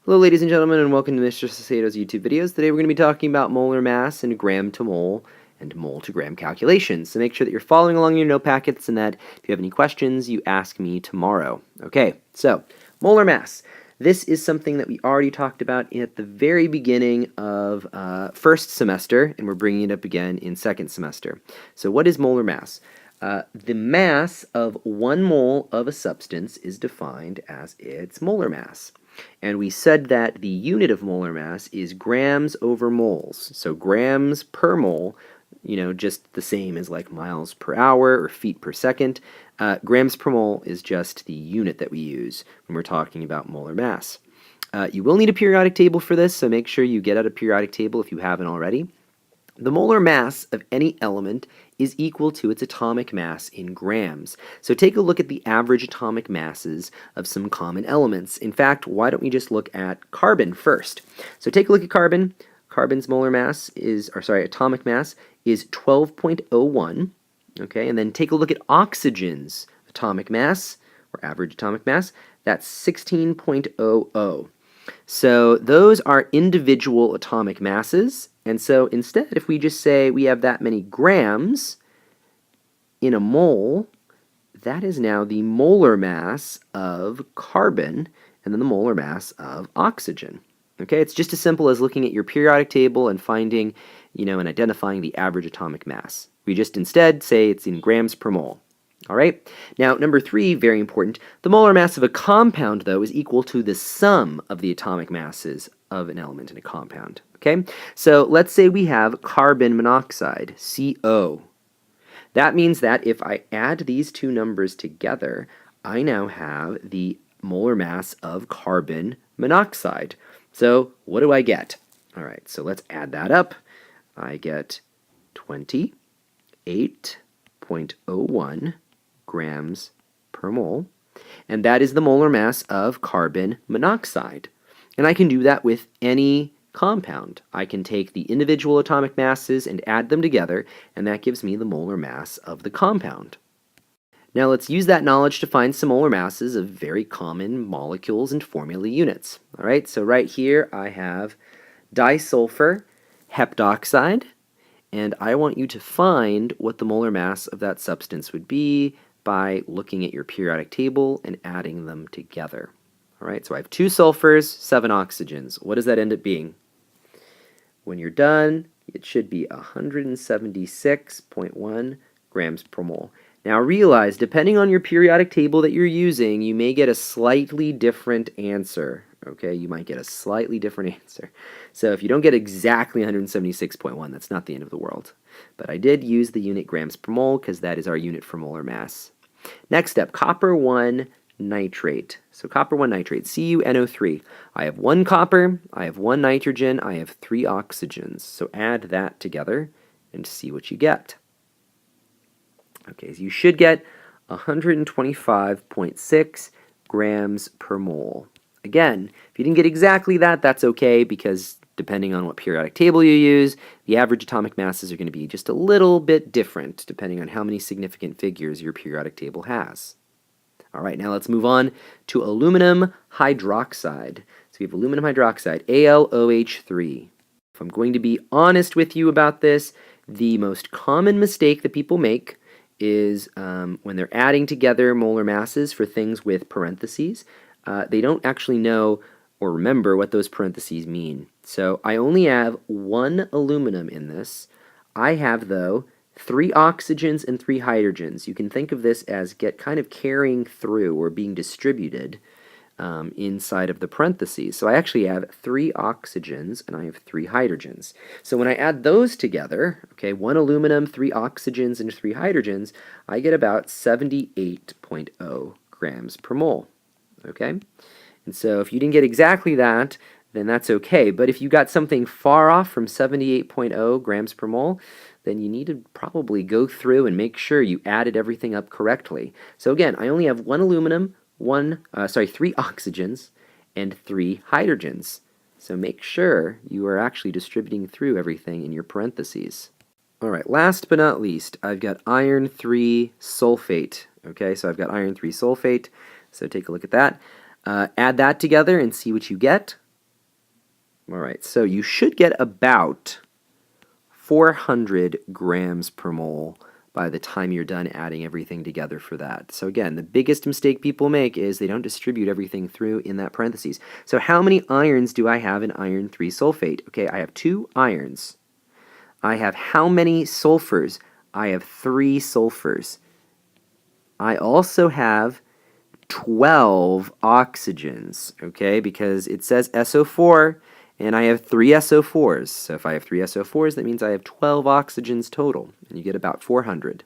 Hello ladies and gentlemen, and welcome to Mr. Sasato's YouTube videos. Today we're going to be talking about molar mass and gram to mole and mole to gram calculations. So make sure that you're following along your note packets and that if you have any questions, you ask me tomorrow. Okay, so molar mass. This is something that we already talked about at the very beginning of first semester, and we're bringing it up again in second semester. So what is molar mass? The mass of 1 mole of a substance is defined as its molar mass. And we said that the unit of molar mass is grams over moles. So grams per mole, just the same as like miles per hour or feet per second. Grams per mole is just the unit that we use when we're talking about molar mass. You will need a periodic table for this, so make sure you get out a periodic table if you haven't already. The molar mass of any element is equal to its atomic mass in grams. So take a look at the average atomic masses of some common elements. In fact, why don't we just look at carbon first? So take a look at carbon. Carbon's molar mass atomic mass is 12.01. Okay, and then take a look at oxygen's atomic mass, or average atomic mass. That's 16.00. So those are individual atomic masses, and so instead, if we just say we have that many grams in a mole, that is now the molar mass of carbon, and then the molar mass of oxygen. Okay, it's just as simple as looking at your periodic table and finding, and identifying the average atomic mass. We just instead say it's in grams per mole. All right. Now, number 3, very important, the molar mass of a compound, though, is equal to the sum of the atomic masses of an element in a compound. Okay? So let's say we have carbon monoxide, CO. That means that if I add these two numbers together, I now have the molar mass of carbon monoxide. So what do I get? All right, so let's add that up. I get 28.01 grams per mole, and that is the molar mass of carbon monoxide. And I can do that with any compound. I can take the individual atomic masses and add them together, and that gives me the molar mass of the compound. Now let's use that knowledge to find some molar masses of very common molecules and formula units. All right, so right here I have disulfur heptoxide, and I want you to find what the molar mass of that substance would be by looking at your periodic table and adding them together. All right, so I have 2 sulfurs, 7 oxygens. What does that end up being? When you're done, it should be 176.1 grams per mole. Now realize, depending on your periodic table that you're using, you may get a slightly different answer. Okay, you might get a slightly different answer. So if you don't get exactly 176.1, that's not the end of the world. But I did use the unit grams per mole because that is our unit for molar mass. Next up, copper 1 nitrate. So copper 1 nitrate, CuNO3. I have 1 copper, I have 1 nitrogen, I have 3 oxygens. So add that together and see what you get. Okay, so you should get 125.6 grams per mole. Again, if you didn't get exactly that, that's okay, because depending on what periodic table you use, the average atomic masses are going to be just a little bit different depending on how many significant figures your periodic table has. All right, now let's move on to aluminum hydroxide. So we have aluminum hydroxide, AlOH3. If I'm going to be honest with you about this, the most common mistake that people make is when they're adding together molar masses for things with parentheses, they don't actually know or remember what those parentheses mean. So I only have 1 aluminum in this. I have, though, 3 oxygens and 3 hydrogens. You can think of this as kind of carrying through or being distributed inside of the parentheses. So I actually have 3 oxygens and I have 3 hydrogens. So when I add those together, okay, 1 aluminum, 3 oxygens, and 3 hydrogens, I get about 78.0 grams per mole. Okay? And so if you didn't get exactly that, then that's okay. But if you got something far off from 78.0 grams per mole, then you need to probably go through and make sure you added everything up correctly. So again, I only have 1 aluminum, 3 oxygens, and 3 hydrogens. So make sure you are actually distributing through everything in your parentheses. All right, last but not least, I've got iron 3 sulfate. Okay, so I've got iron 3 sulfate. So take a look at that. Add that together and see what you get. All right, so you should get about 400 grams per mole by the time you're done adding everything together for that. So again, the biggest mistake people make is they don't distribute everything through in that parentheses. So how many irons do I have in iron 3 sulfate? Okay, I have 2 irons. I have how many sulfurs? I have 3 sulfurs. I also have 12 oxygens, okay, because it says SO4, and I have 3 SO4s. So if I have 3 SO4s, that means I have 12 oxygens total, and you get about 400.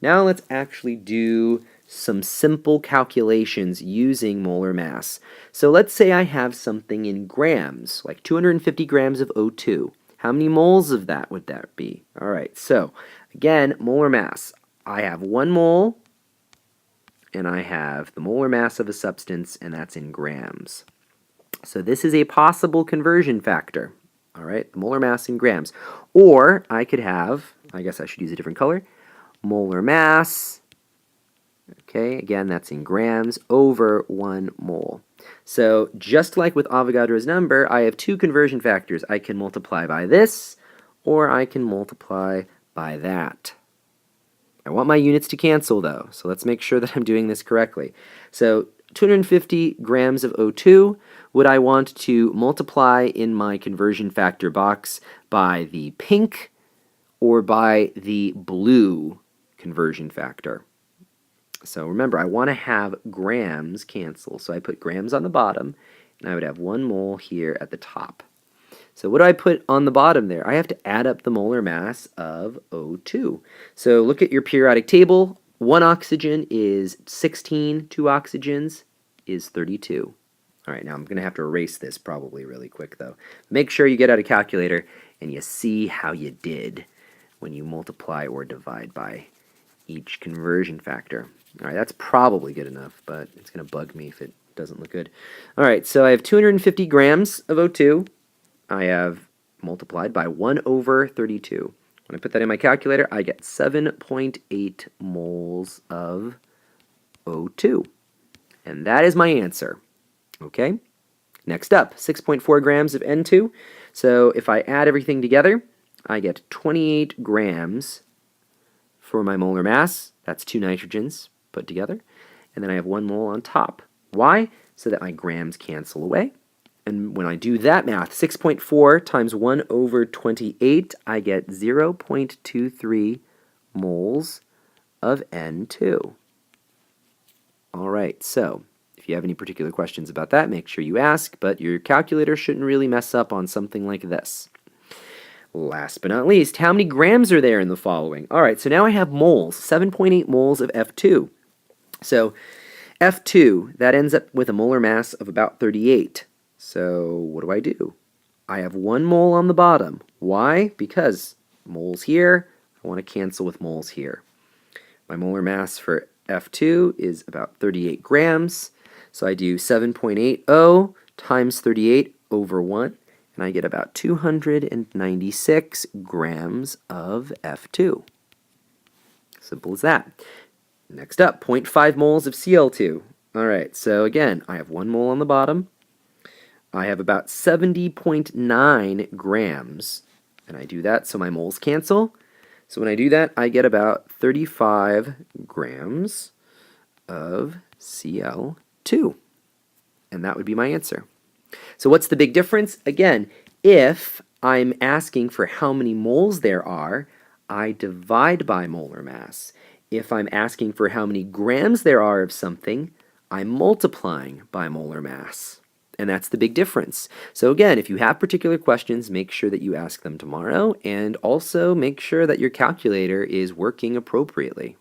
Now let's actually do some simple calculations using molar mass. So let's say I have something in grams, like 250 grams of O2. How many moles of that would that be? All right, so again, molar mass. I have 1 mole, and I have the molar mass of a substance, and that's in grams. So this is a possible conversion factor, all right, the molar mass in grams. Or I could have, I guess I should use a different color, molar mass, okay, again, that's in grams, over 1 mole. So just like with Avogadro's number, I have 2 conversion factors. I can multiply by this, or I can multiply by that. I want my units to cancel, though, so let's make sure that I'm doing this correctly. So 250 grams of O2, would I want to multiply in my conversion factor box by the pink or by the blue conversion factor? So remember, I want to have grams cancel, so I put grams on the bottom, and I would have 1 mole here at the top. So what do I put on the bottom there? I have to add up the molar mass of O2. So look at your periodic table. 1 oxygen is 16. 2 oxygens is 32. All right, now I'm going to have to erase this probably really quick, though. Make sure you get out a calculator and you see how you did when you multiply or divide by each conversion factor. All right, that's probably good enough, but it's going to bug me if it doesn't look good. All right, so I have 250 grams of O2. I have multiplied by 1 over 32. When I put that in my calculator, I get 7.8 moles of O2. And that is my answer. Okay? Next up, 6.4 grams of N2. So if I add everything together, I get 28 grams for my molar mass. That's 2 nitrogens put together. And then I have 1 mole on top. Why? So that my grams cancel away. And when I do that math, 6.4 times 1 over 28, I get 0.23 moles of N2. All right, so if you have any particular questions about that, make sure you ask, but your calculator shouldn't really mess up on something like this. Last but not least, how many grams are there in the following? All right, so now I have moles, 7.8 moles of F2. So F2, that ends up with a molar mass of about 38. So what do? I have 1 mole on the bottom. Why? Because moles here, I want to cancel with moles here. My molar mass for F2 is about 38 grams. So I do 7.80 times 38 over 1, and I get about 296 grams of F2. Simple as that. Next up, 0.5 moles of Cl2. All right, so again, I have 1 mole on the bottom. I have about 70.9 grams, and I do that so my moles cancel. So when I do that, I get about 35 grams of Cl2, and that would be my answer. So what's the big difference? Again, if I'm asking for how many moles there are, I divide by molar mass. If I'm asking for how many grams there are of something, I'm multiplying by molar mass. And that's the big difference. So again, if you have particular questions, make sure that you ask them tomorrow, and also make sure that your calculator is working appropriately.